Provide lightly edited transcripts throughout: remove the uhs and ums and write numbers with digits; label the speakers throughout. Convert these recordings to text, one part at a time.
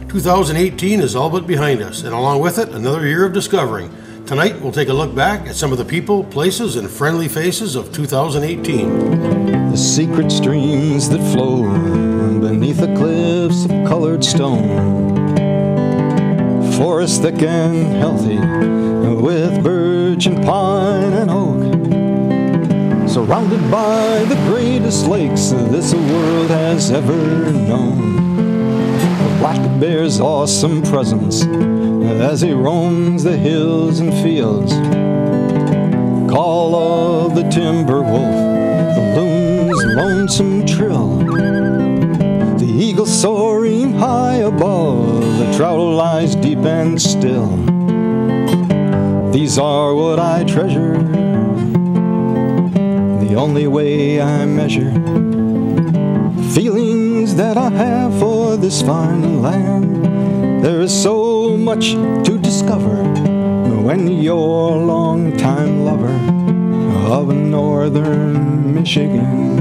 Speaker 1: 2018 is all but behind us, and along with it, another year of discovering. Tonight, we'll take a look back at some of the people, places, and friendly faces of 2018.
Speaker 2: The secret streams that flow beneath the cliffs of colored stone. Forest thick and healthy with birch and pine and oak. Surrounded by the greatest lakes this world has ever known. The black bear's awesome presence as he roams the hills and fields. Call of the timber wolf, the loon's lonesome trill. The eagle soaring high above, the trout lies deep and still. These are what I treasure, the only way I measure feelings that I have for this fine land. There is so much to discover when you're a long-time lover of northern Michigan.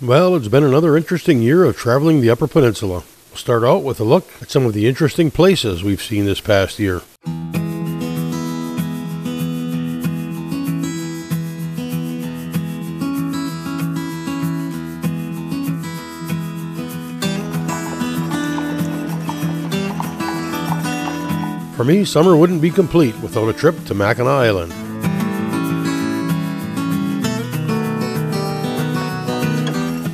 Speaker 1: Well, it's been another interesting year of traveling the Upper Peninsula. We'll start out with a look at some of the interesting places we've seen this past year. For me, summer wouldn't be complete without a trip to Mackinac Island.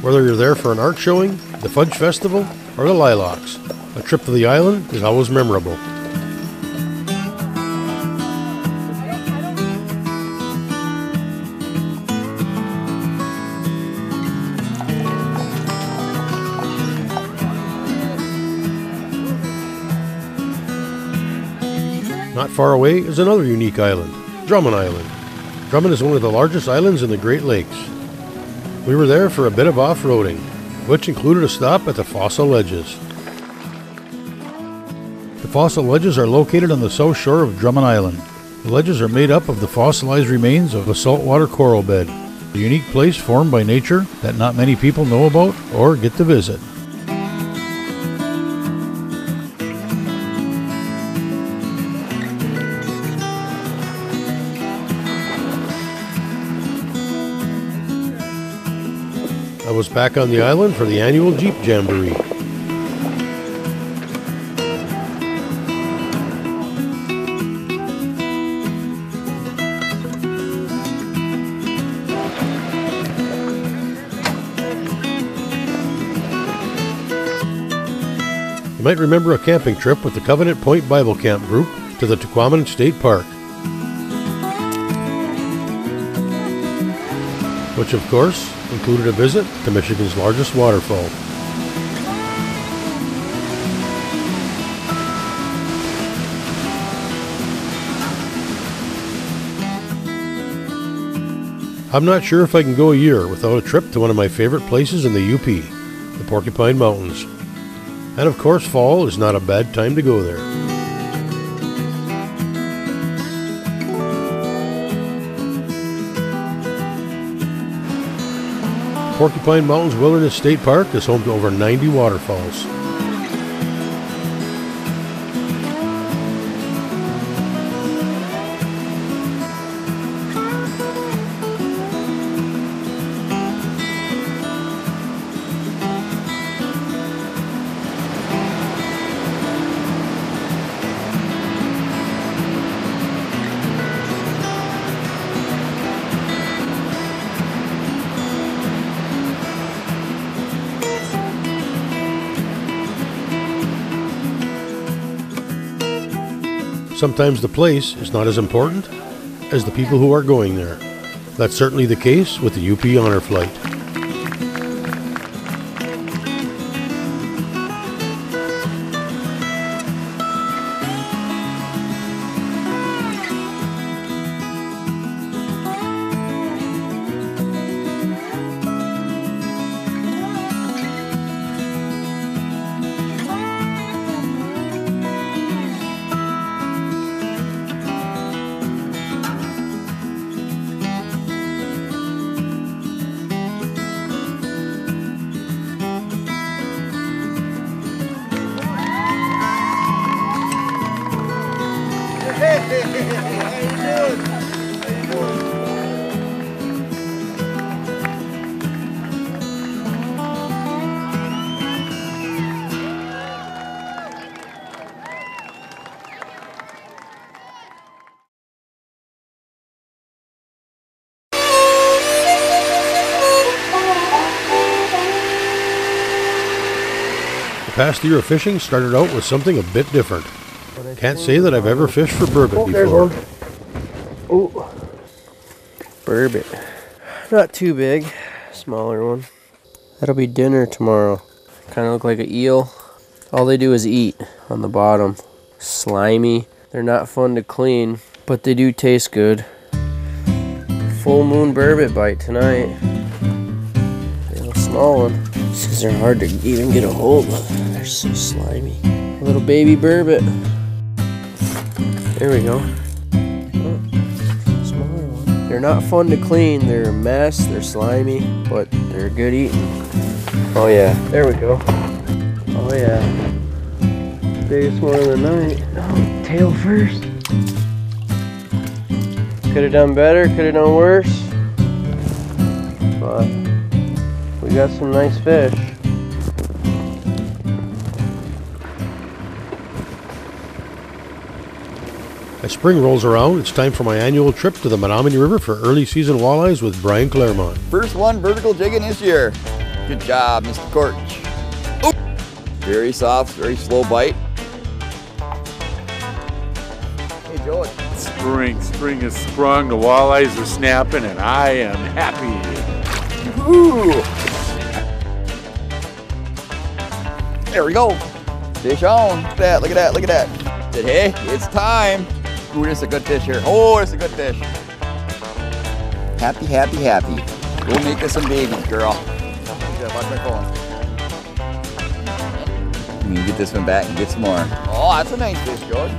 Speaker 1: Whether you're there for an art showing, the Fudge Festival, or the Lilacs, a trip to the island is always memorable. Not far away is another unique island, Drummond Island. Drummond is one of the largest islands in the Great Lakes. We were there for a bit of off-roading, which included a stop at the Fossil Ledges.
Speaker 3: The Fossil Ledges are located on the south shore of Drummond Island. The ledges are made up of the fossilized remains of a saltwater coral bed, a unique place formed by nature that not many people know about or get to visit.
Speaker 1: I was back on the island for the annual Jeep Jamboree. You might remember a camping trip with the Covenant Point Bible Camp group to the Tequaman State Park, which of course included a visit to Michigan's largest waterfall. I'm not sure if I can go a year without a trip to one of my favorite places in the UP, the Porcupine Mountains. And of course, fall is not a bad time to go there. Porcupine Mountains Wilderness State Park is home to over 90 waterfalls. Sometimes the place is not as important as the people who are going there. That's certainly the case with the UP Honor Flight. The past year of fishing started out with something a bit different. Can't say that I've ever fished for burbot before.
Speaker 4: Oh, burbot. Not too big, smaller one. That'll be dinner tomorrow. Kind of look like an eel. All they do is eat on the bottom. Slimy. They're not fun to clean, but they do taste good. Full moon burbot bite tonight. A small one. This is they're hard to even get a hold of. They're so slimy. A little baby burbot. There we go. Oh, smaller one. They're not fun to clean. They're a mess. They're slimy, but they're good eating. Oh yeah. There we go. Oh yeah. Biggest one of the night. Oh, tail first. Could have done better. Could have done worse. But we got some nice fish.
Speaker 1: As spring rolls around, it's time for my annual trip to the Menominee River for early season walleyes with Brian Claremont.
Speaker 5: First one vertical jigging this year. Good job, Mr. Corch. Oh! Very soft, very slow bite. Hey, Joe.
Speaker 6: Spring is sprung, the walleyes are snapping, and I am happy.
Speaker 5: Ooh. There we go. Fish on. Look at that, look at that, look at that. Said, hey, it's time. Ooh, this is a good fish here. Oh, this is a good fish. Happy, happy, happy. Go make us some babies, girl. Watch my phone. You can get this one back and get some more. Oh, that's a nice fish, George.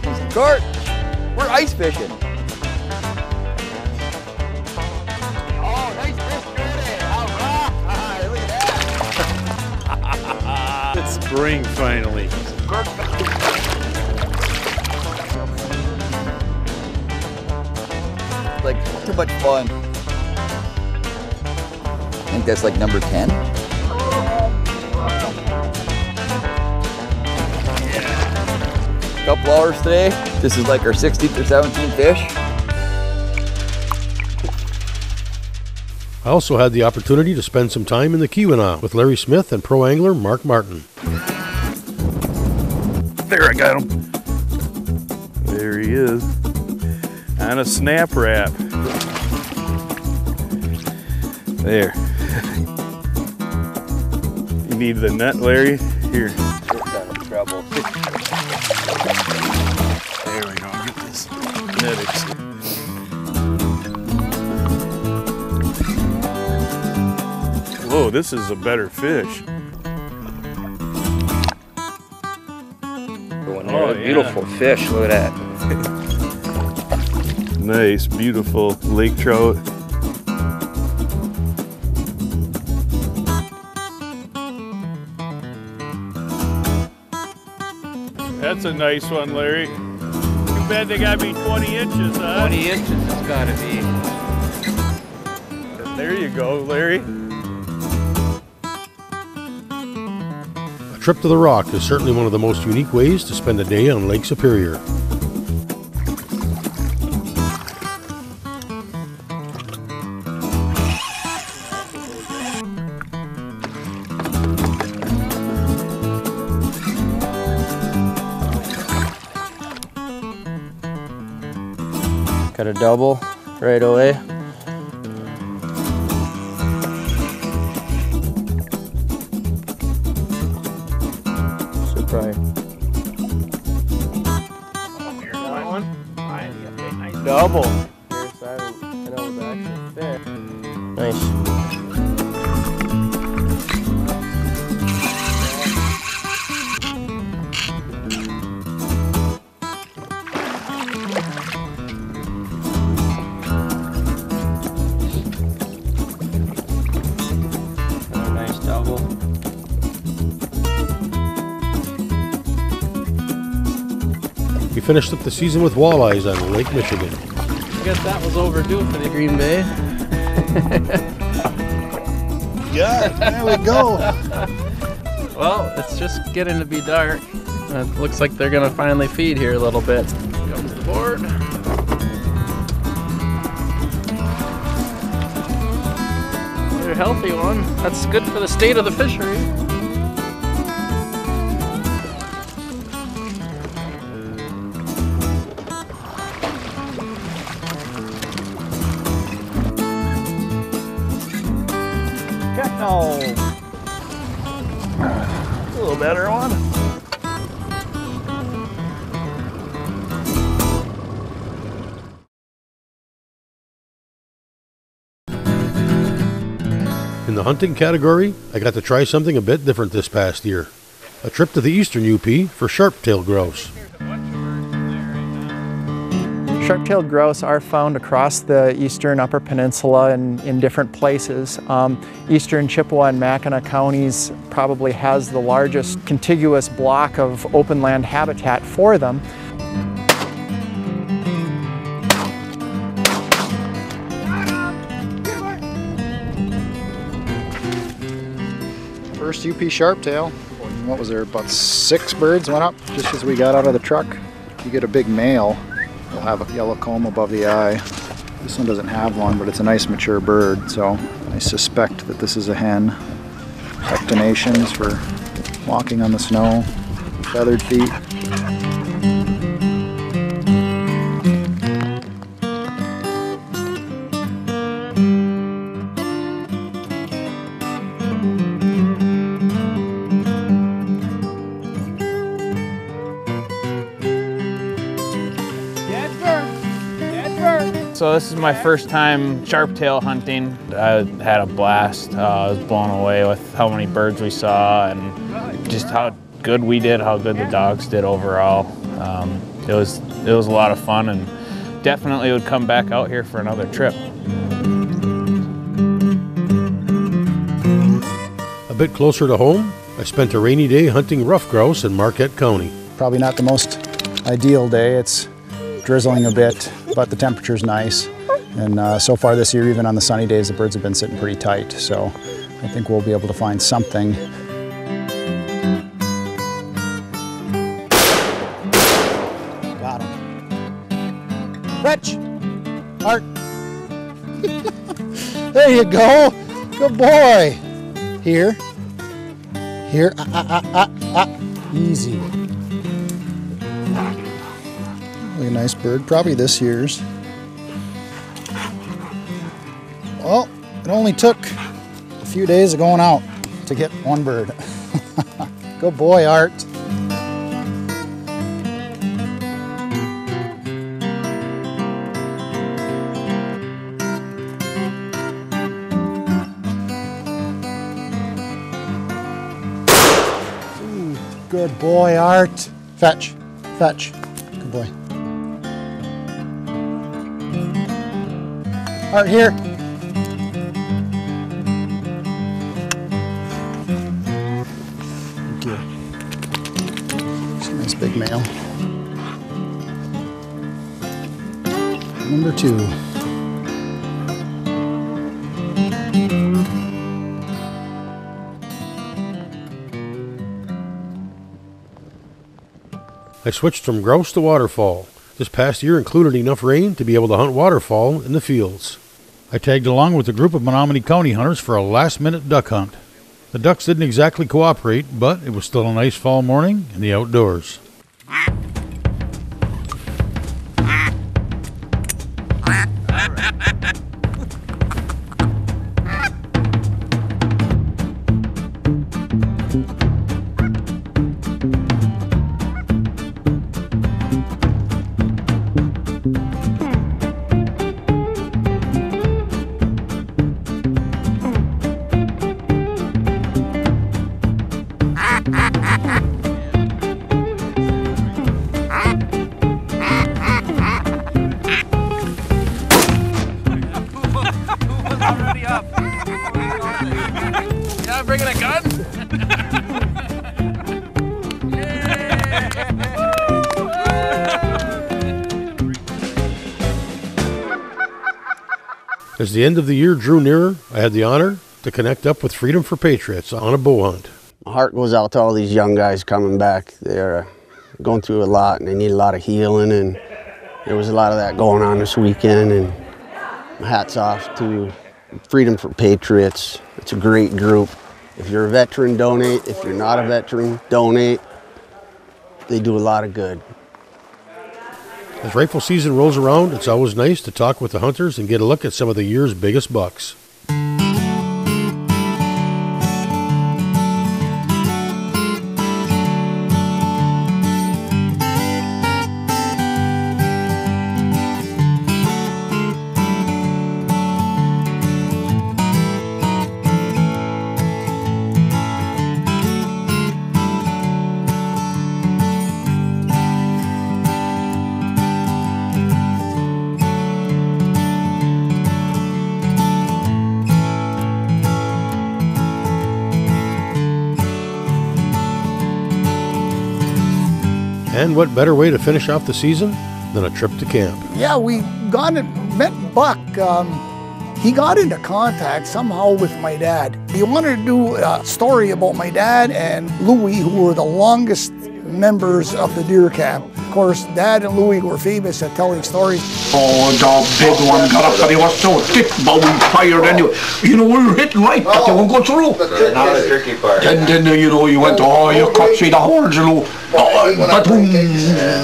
Speaker 5: Mr. Court, we're ice fishing. Oh, nice fish, Jordan. All right, look at that.
Speaker 6: It's spring finally.
Speaker 5: Like, too much fun. I think that's like number 10. Couple hours today. This is like our 16th or 17th fish.
Speaker 1: I also had the opportunity to spend some time in the Keweenaw with Larry Smith and pro angler Mark Martin.
Speaker 6: There, I got him. There he is. On a snap wrap. There. You need the net, Larry? Here.
Speaker 4: Trouble.
Speaker 6: There we go. Get this net. Whoa, this is a better fish.
Speaker 4: Oh, beautiful fish. Look at that.
Speaker 6: Nice, beautiful lake trout. That's a nice one, Larry. Too bad they gotta be 20 inches, huh?
Speaker 4: 20 inches it's gotta be.
Speaker 6: There you go, Larry.
Speaker 1: A trip to the Rock is certainly one of the most unique ways to spend a day on Lake Superior.
Speaker 4: Got a double right away. Surprise. Double. Here's that. I know it was actually fit. Nice.
Speaker 1: We finished up the season with walleyes on Lake Michigan.
Speaker 4: I guess that was overdue for the Green Bay.
Speaker 7: Yeah, there we go.
Speaker 4: Well, it's just getting to be dark. It looks like they're gonna finally feed here a little bit. Comes the board. They're a healthy one. That's good for the state of the fishery.
Speaker 7: No. A little better one.
Speaker 1: In the hunting category, I got to try something a bit different this past year. A trip to the eastern UP for sharp-tailed grouse.
Speaker 8: Sharp-tailed grouse are found across the eastern Upper Peninsula and in different places. Eastern Chippewa and Mackinac counties probably has the largest contiguous block of open land habitat for them.
Speaker 7: First UP sharptail. What was there, about 6 birds went up just as we got out of the truck. You get a big male, it'll have a yellow comb above the eye. This one doesn't have one, but it's a nice mature bird, so I suspect that this is a hen. Pectinations for walking on the snow, feathered feet.
Speaker 9: So this is my first time sharptail hunting. I had a blast. I was blown away with how many birds we saw and just how good we did, how good the dogs did overall. It was a lot of fun and definitely would come back out here for another trip.
Speaker 1: A bit closer to home, I spent a rainy day hunting rough grouse in Marquette County.
Speaker 7: Probably not the most ideal day. It's drizzling a bit, but the temperature's nice. And so far this year, even on the sunny days, the birds have been sitting pretty tight. So I think we'll be able to find something. Got him. Fetch! Art! There you go! Good boy! Here. Here. Easy. Really a nice bird, probably this year's. Well, it only took a few days of going out to get one bird. Good boy, Art. Ooh, good boy, Art. Fetch, fetch. Good boy. Art, here. Thank you. It's a nice big male. Number 2.
Speaker 1: I switched from grouse to waterfowl. This past year included enough rain to be able to hunt waterfowl in the fields.
Speaker 3: I tagged along with a group of Menominee County hunters for a last-minute duck hunt. The ducks didn't exactly cooperate, but it was still a nice fall morning in the outdoors.
Speaker 1: As the end of the year drew nearer, I had the honor to connect up with Freedom for Patriots on a bow hunt.
Speaker 10: My heart goes out to all these young guys coming back. They're going through a lot and they need a lot of healing, and there was a lot of that going on this weekend, and hats off to Freedom for Patriots. It's a great group. If you're a veteran, donate. If you're not a veteran, donate. They do a lot of good.
Speaker 1: As rifle season rolls around, it's always nice to talk with the hunters and get a look at some of the year's biggest bucks. And what better way to finish off the season than a trip to camp?
Speaker 11: Yeah, we got and met Buck. He got into contact somehow with my dad. He wanted to do a story about my dad and Louie, who were the longest members of the deer camp. Of course, Dad and Louie were famous at telling stories.
Speaker 12: Oh, the big one got up, but he was so thick, but we fired anyway. You know, we were hitting right, but they won't go through.
Speaker 13: Now the tricky part.
Speaker 12: And then, you know, you went, oh, you can't see the holes, you know.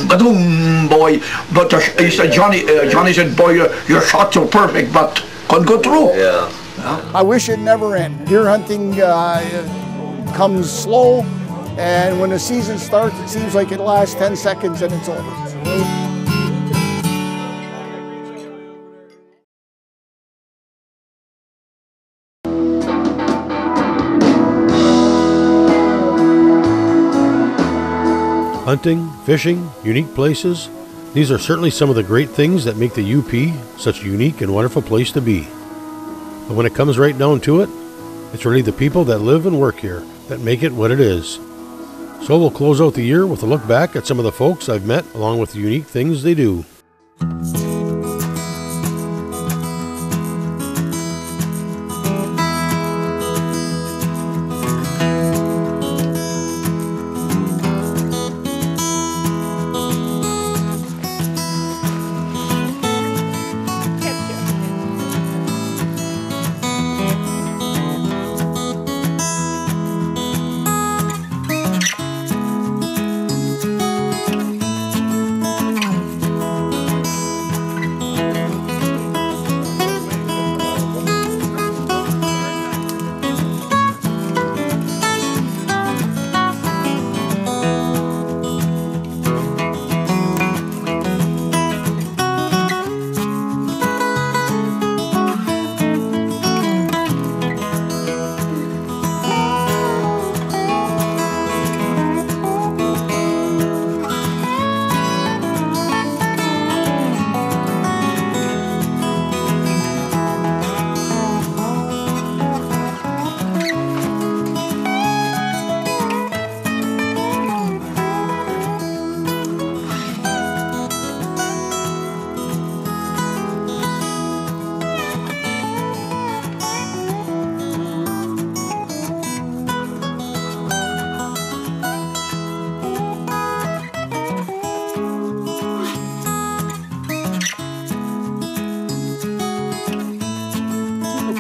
Speaker 12: Ba-doom, boy. But he said, Johnny said, boy, your shots are perfect, but couldn't go through.
Speaker 13: Yeah.
Speaker 11: I wish it never ended. Deer hunting comes slow, and when the season starts, it seems like it lasts 10 seconds and it's over.
Speaker 1: Hunting, fishing, unique places, these are certainly some of the great things that make the UP such a unique and wonderful place to be. But when it comes right down to it, it's really the people that live and work here that make it what it is. So we'll close out the year with a look back at some of the folks I've met along with the unique things they do.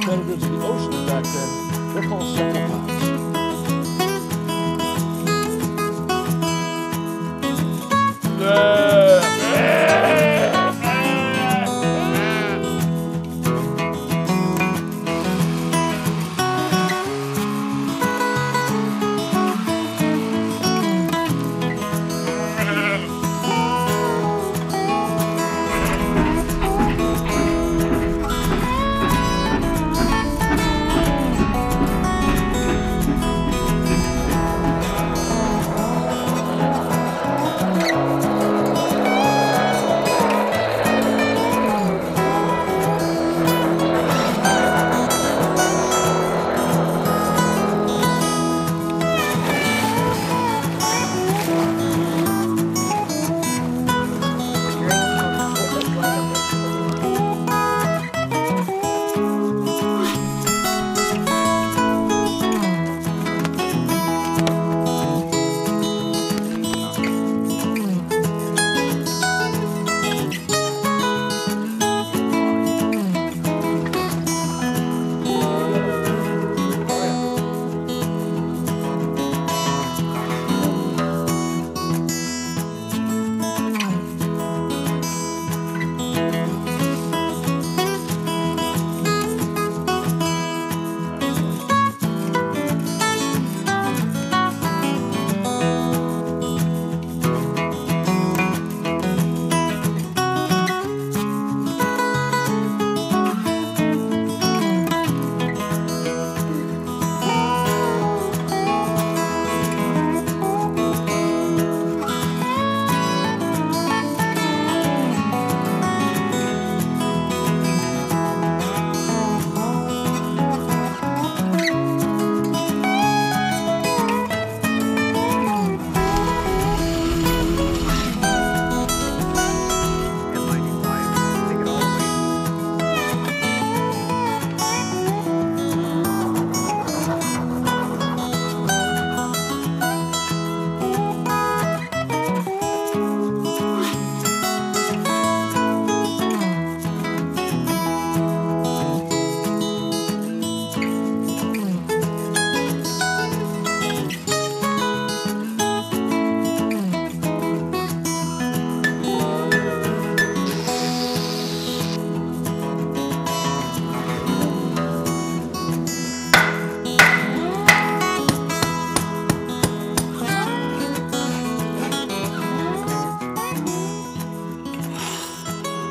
Speaker 14: Predators of the ocean back then. They're called cephalopods.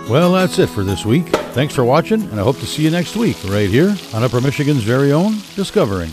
Speaker 3: Well, that's it for this week. Thanks for watching, and I hope to see you next week right here on Upper Michigan's very own Discovering.